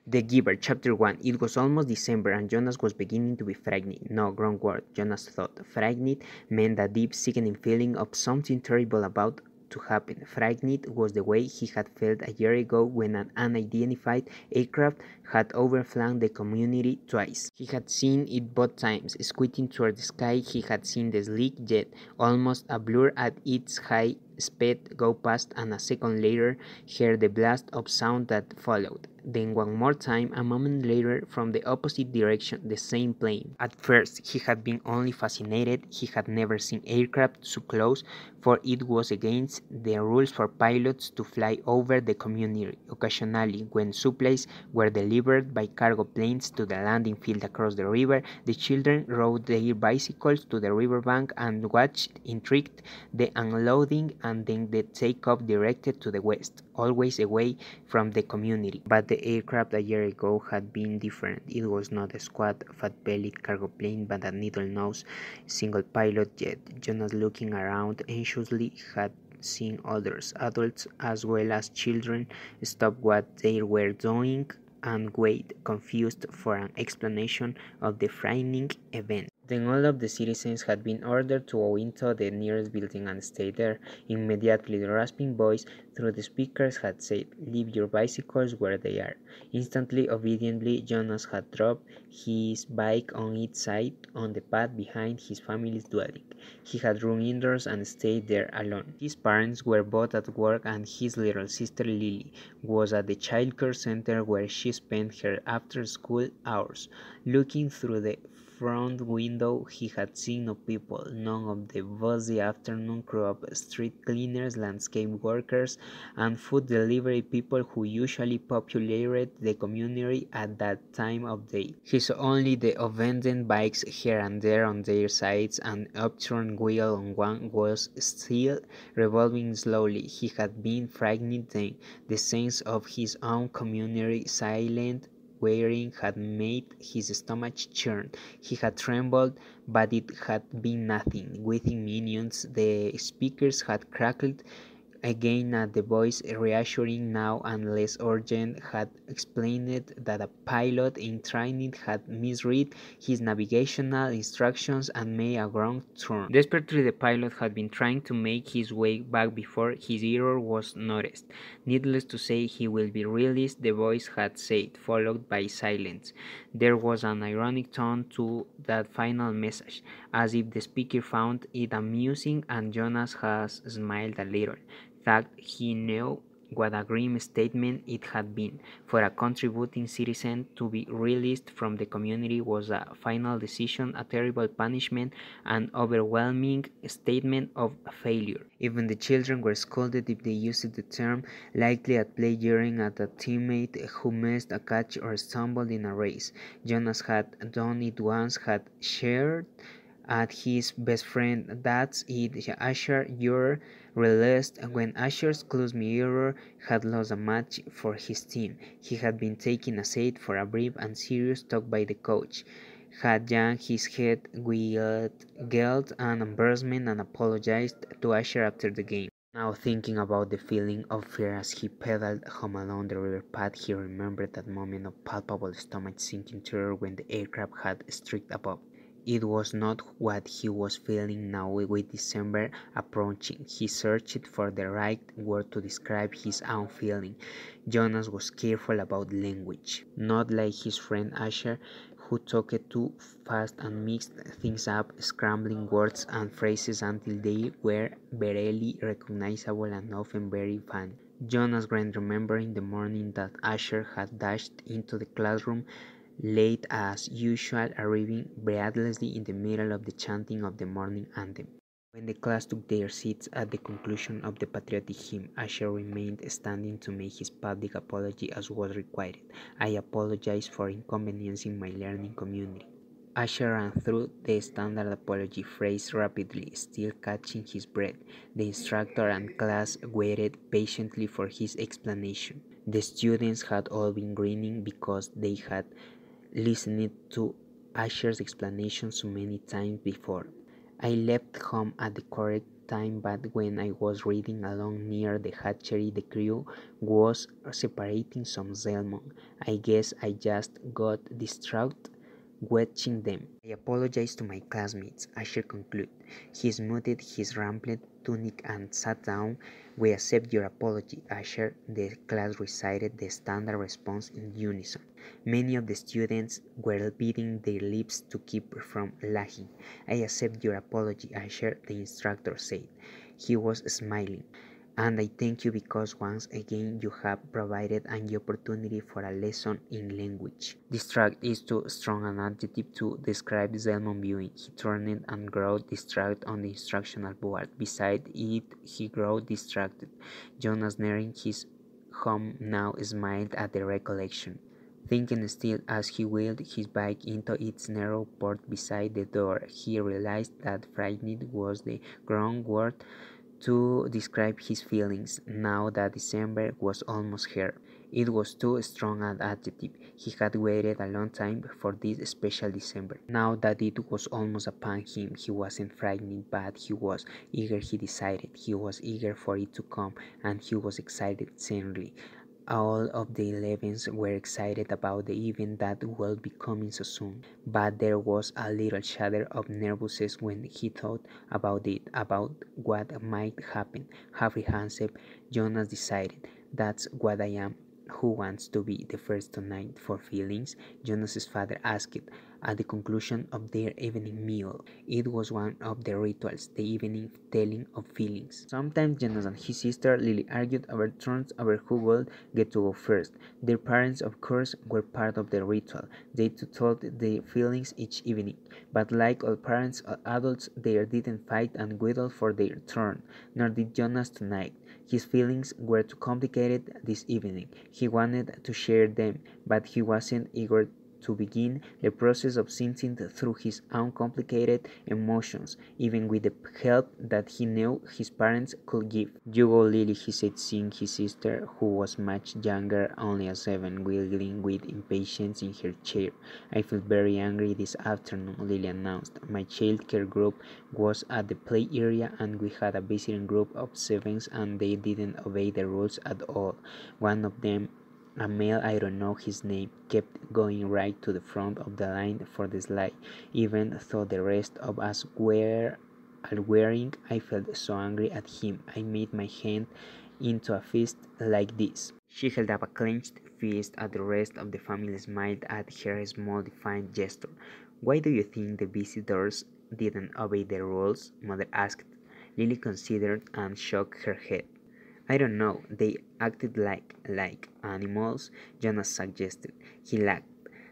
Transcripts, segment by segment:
The Giver, Chapter 1. It was almost December, and Jonas was beginning to be frightened. No, wrong word, Jonas thought. Frightened meant a deep, sickening feeling of something terrible about to happen. Frightened was the way he had felt a year ago when an unidentified aircraft had overflown the community twice. He had seen it both times. Squinting toward the sky, he had seen the sleek jet, almost a blur at its high speed, go past, and a second later heard the blast of sound that followed. Then one more time, a moment later, from the opposite direction, the same plane. At first, he had been only fascinated. He had never seen aircraft so close, for it was against the rules for pilots to fly over the community. Occasionally, when supplies were delivered by cargo planes to the landing field across the river, the children rode their bicycles to the riverbank and watched, intrigued, the unloading and then the takeoff directed to the west, always away from the community. But the aircraft a year ago had been different. It was not a squat, fat-bellied cargo plane, but a needle-nosed, single-pilot jet. Jonas, looking around anxiously, had seen others, adults as well as children, stop what they were doing and wait, confused, for an explanation of the frightening event. Then all of the citizens had been ordered to go into the nearest building and stay there. Immediately the rasping voice through the speakers had said, "Leave your bicycles where they are." Instantly, obediently, Jonas had dropped his bike on its side on the path behind his family's dwelling. He had run indoors and stayed there alone. His parents were both at work, and his little sister Lily was at the childcare center where she spent her after-school hours. Looking through the front window, he had seen no people, none of the busy afternoon crew of street cleaners, landscape workers, and food delivery people who usually populated the community at that time of day. He saw only the abandoned bikes here and there on their sides, and upturned wheel on one was still revolving slowly. He had been frightened then. The sense of his own community silent wearing had made his stomach churn. He had trembled, but it had been nothing. Within minutes, the speakers had crackled again, the voice, reassuring now and less urgent, had explained that a pilot in training had misread his navigational instructions and made a wrong turn. Desperately, the pilot had been trying to make his way back before his error was noticed. Needless to say, he will be released, the voice had said, followed by silence. There was an ironic tone to that final message, as if the speaker found it amusing, and Jonas has smiled a little. Fact, he knew what a grim statement it had been. For a contributing citizen to be released from the community was a final decision, a terrible punishment, an overwhelming statement of failure. Even the children were scolded if they used the term, likely at play jeering at a teammate who missed a catch or stumbled in a race. Jonas had done it once, had shared at his best friend. "That's it, Asher, you're released." When Asher's close mirror had lost a match for his team, he had been taken aside for a brief and serious talk by the coach, had yanked his head with guilt and embarrassment, and apologized to Asher after the game. Now, thinking about the feeling of fear as he pedaled home along the river path, he remembered that moment of palpable stomach-sinking terror when the aircraft had streaked above. It was not what he was feeling now with December approaching. He searched for the right word to describe his own feeling. Jonas was careful about language, not like his friend Asher, who talked too fast and mixed things up, scrambling words and phrases until they were barely recognizable and often very funny. Jonas Grant remembered in the morning that Asher had dashed into the classroom late as usual, arriving breathlessly in the middle of the chanting of the morning anthem. When the class took their seats at the conclusion of the patriotic hymn, Asher remained standing to make his public apology as was required. "I apologize for inconveniencing my learning community." Asher ran through the standard apology phrase rapidly, still catching his breath. The instructor and class waited patiently for his explanation. The students had all been grinning because they had listened to Asher's explanation so many times before. "I left home at the correct time, but when I was reading along near the hatchery, the crew was separating some salmon. I guess I just got distraught watching them. I apologized to my classmates, Asher concluded. He smoothed his rumpled tunic and sat down. We accept your apology, Asher. The class recited the standard response in unison. Many of the students were biting their lips to keep from laughing. I accept your apology, Asher, the instructor said. He was smiling. And I thank you because once again you have provided an opportunity for a lesson in language. Distract is too strong an adjective to describe Zelmon viewing. He turned and grew distracted on the instructional board. Beside it, he grew distracted. Jonas, nearing his home now, smiled at the recollection. Thinking still as he wheeled his bike into its narrow port beside the door, he realized that frightened was the wrong word to describe his feelings now that December was almost here. It was too strong an adjective. He had waited a long time for this special December. Now that it was almost upon him, he wasn't frightened, but he was eager, he decided. He was eager for it to come, and he was excited certainly. All of the 11s were excited about the event that would be coming so soon, but there was a little shudder of nervousness when he thought about it, about what might happen. Apprehensive, Jonas decided, "That's what I am." "Who wants to be the first tonight for feelings?" Jonas's father asked at the conclusion of their evening meal. It was one of the rituals, the evening telling of feelings. Sometimes Jonas and his sister Lily argued over turns over who would get to go first. Their parents, of course, were part of the ritual. They too told their feelings each evening. But like all parents or adults, they didn't fight and whistle for their turn, nor did Jonas tonight. His feelings were too complicated this evening. He wanted to share them, but he wasn't eager to begin the process of sifting through his own complicated emotions, even with the help that he knew his parents could give. "You go, Lily," he said, seeing his sister, who was much younger, only a 7, wiggling with impatience in her chair. "I feel very angry this afternoon," Lily announced. "My childcare group was at the play area, and we had a visiting group of 7s, and they didn't obey the rules at all. One of them, a male, I don't know his name, kept going right to the front of the line for the slide, even though the rest of us were all wearing. I felt so angry at him. I made my hand into a fist like this." She held up a clenched fist at the rest of the family, smiled at her small defiant gesture. "Why do you think the visitors didn't obey the rules?" Mother asked. Lily considered and shook her head. "I don't know. They acted like animals," Jonas suggested. He laughed.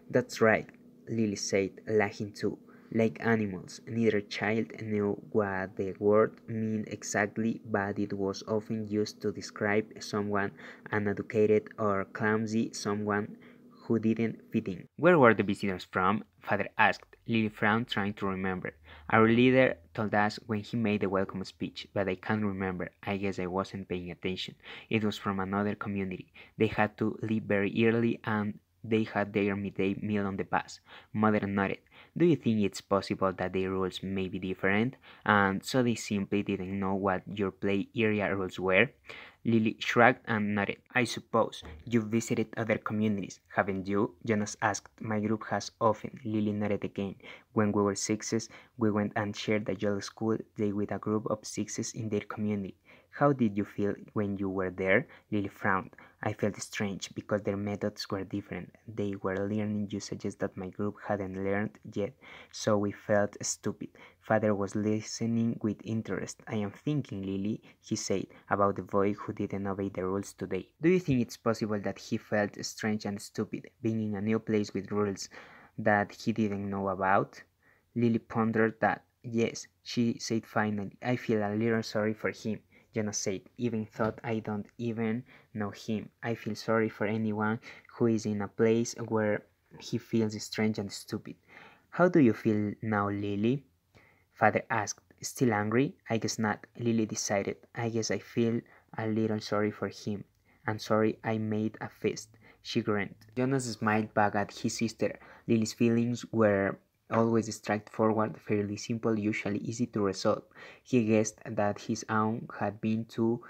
"That's right," Lily said, laughing too. "Like animals." Neither child knew what the word meant exactly, but it was often used to describe someone uneducated or clumsy, someone who didn't fit in. "Where were the visitors from?" Father asked. Lily frowned, trying to remember. "Our leader told us when he made the welcome speech, but I can't remember. I guess I wasn't paying attention. It was from another community. They had to leave very early, and they had their midday meal on the bus." Mother nodded. "Do you think it's possible that their rules may be different, and so they simply didn't know what your play area rules were?" Lily shrugged and nodded. "I suppose. You've visited other communities, haven't you?" Jonas asked. "My group has often." Lily nodded again. "When we were 6s, we went and shared a yellow school day with a group of 6s in their community." "How did you feel when you were there?" Lily frowned. "I felt strange, because their methods were different. They were learning usages that my group hadn't learned yet, so we felt stupid." Father was listening with interest. "I am thinking, Lily," he said, "about the boy who didn't obey the rules today. Do you think it's possible that he felt strange and stupid, being in a new place with rules that he didn't know about?" Lily pondered that. "Yes," she said finally. "I feel a little sorry for him," Jonas said. "Even though I don't even know him, I feel sorry for anyone who is in a place where he feels strange and stupid." "How do you feel now, Lily?" Father asked. "Still angry?" "I guess not," Lily decided. "I guess I feel a little sorry for him. And sorry I made a fist." She grinned. Jonas smiled back at his sister. Lily's feelings were always straightforward, fairly simple, usually easy to resolve. He guessed that his own had been too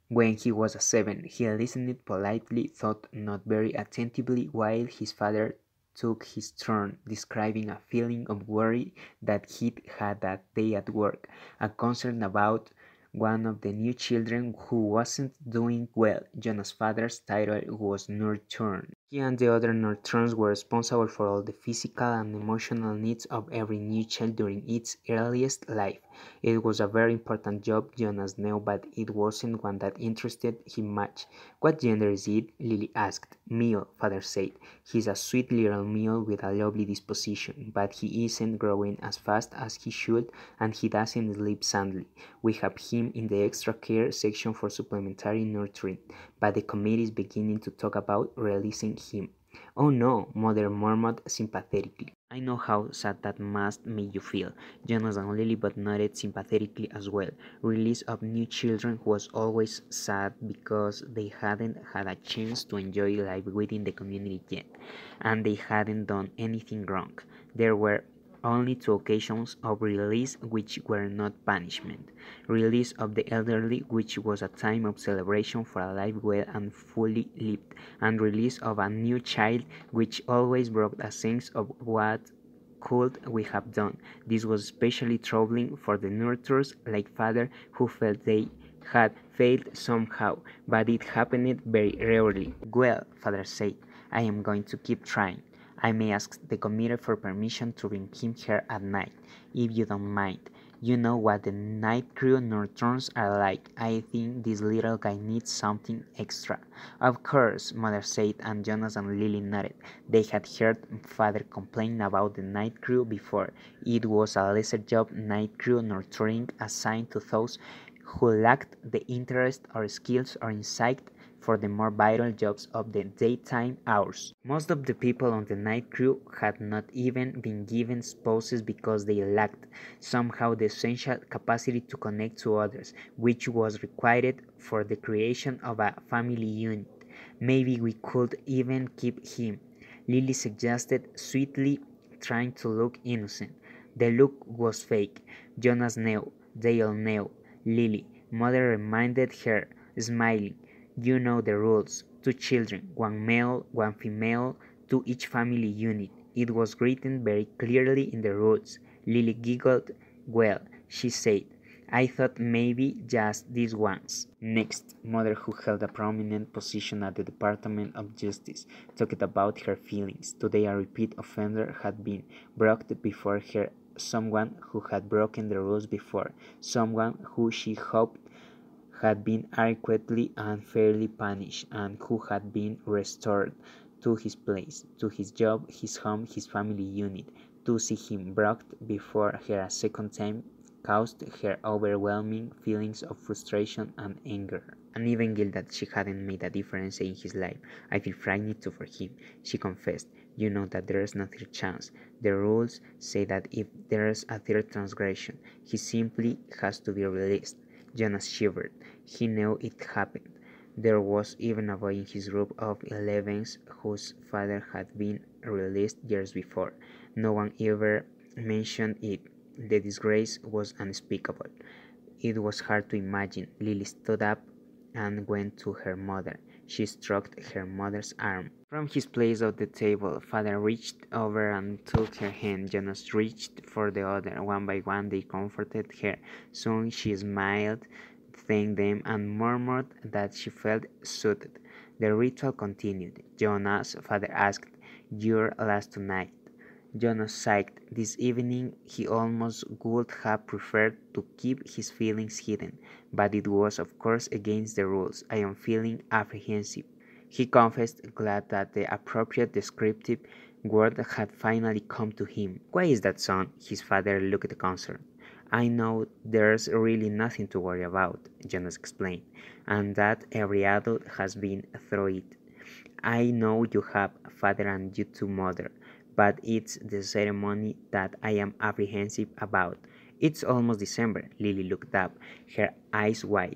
when he was 7. He listened politely, thought not very attentively, while his father took his turn, describing a feeling of worry that he'd had that day at work, a concern about one of the new children who wasn't doing well. Jonah's father's title was nurturer. He and the other nurturers were responsible for all the physical and emotional needs of every new child during its earliest life. It was a very important job, Jonas knew, but it wasn't one that interested him much. "What gender is it?" Lily asked. "Male," father said. "He's a sweet little male with a lovely disposition, but he isn't growing as fast as he should, and he doesn't sleep soundly. We have him in the extra care section for supplementary nurturing, but the committee is beginning to talk about releasing him." "Oh no," Mother murmured sympathetically. "I know how sad that must make you feel." Jonas and Lily both nodded sympathetically as well. Release of new children was always sad because they hadn't had a chance to enjoy life within the community yet, and they hadn't done anything wrong. There were only 2 occasions of release which were not punishment. Release of the elderly, which was a time of celebration for a life well and fully lived, and release of a new child, which always brought a sense of what could we have done. This was especially troubling for the nurturers like father, who felt they had failed somehow, but it happened very rarely. "Well," father said, "I am going to keep trying. I may ask the committee for permission to bring him here at night, if you don't mind. You know what the night crew nocturnes are like. I think this little guy needs something extra." "Of course," mother said, and Jonas and Lily nodded. They had heard father complain about the night crew before. It was a lesser job, night crew nurturing, assigned to those who lacked the interest or skills or insight for the more vital jobs of the daytime hours. Most of the people on the night crew had not even been given spouses because they lacked somehow the essential capacity to connect to others, which was required for the creation of a family unit. "Maybe we could even keep him," Lily suggested sweetly, trying to look innocent. The look was fake. Jonas knew. They all knew. "Lily," mother reminded her, smiling. "You know the rules. 2 children, 1 male, 1 female, to each family unit." It was written very clearly in the rules. Lily giggled. "Well," she said, "I thought maybe just these ones." Next, mother, who held a prominent position at the Department of Justice, talked about her feelings. Today a repeat offender had been brought before her, someone who had broken the rules before, someone who she hoped had been adequately and fairly punished, and who had been restored to his place, to his job, his home, his family unit. To see him brought before her a second time caused her overwhelming feelings of frustration and anger, and even guilt that she hadn't made a difference in his life. "I feel frightened too for him," she confessed. "You know that there's no third chance. The rules say that if there's a third transgression, he simply has to be released." Jonas shivered. He knew it happened. There was even a boy in his group of 11s whose father had been released years before. No one ever mentioned it. The disgrace was unspeakable. It was hard to imagine. Lily stood up and went to her mother. She stroked her mother's arm. From his place at the table, father reached over and took her hand. Jonas reached for the other. One by one they comforted her. Soon she smiled, thanked them, and murmured that she felt soothed. The ritual continued. "Jonas," father asked, "you're last tonight." Jonas sighed. This evening he almost would have preferred to keep his feelings hidden, but it was of course against the rules. "I am feeling apprehensive," he confessed, glad that the appropriate descriptive word had finally come to him. "Why is that, son?" His father looked concerned. "I know there's really nothing to worry about," Jonas explained, "and that every adult has been through it. I know you have, father, and you too, mother. But it's the ceremony that I am apprehensive about." "It's almost December." Lily looked up, her eyes wide.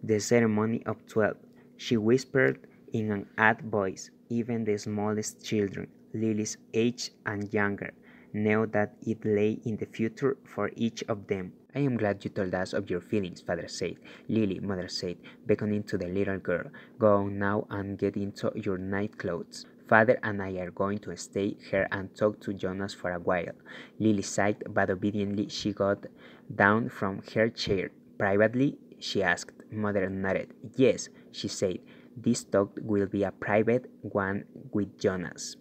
"The ceremony of 12," she whispered in an odd voice. "Even the smallest children, Lily's age and younger, knew that it lay in the future for each of them. I am glad you told us of your feelings, father said. Lily, mother said, beckoning to the little girl. Go on now and get into your night clothes. Father and I are going to stay here and talk to Jonas for a while. Lily sighed, but obediently she got down from her chair. Privately, she asked. Mother nodded. Yes, she said. This talk will be a private one with Jonas.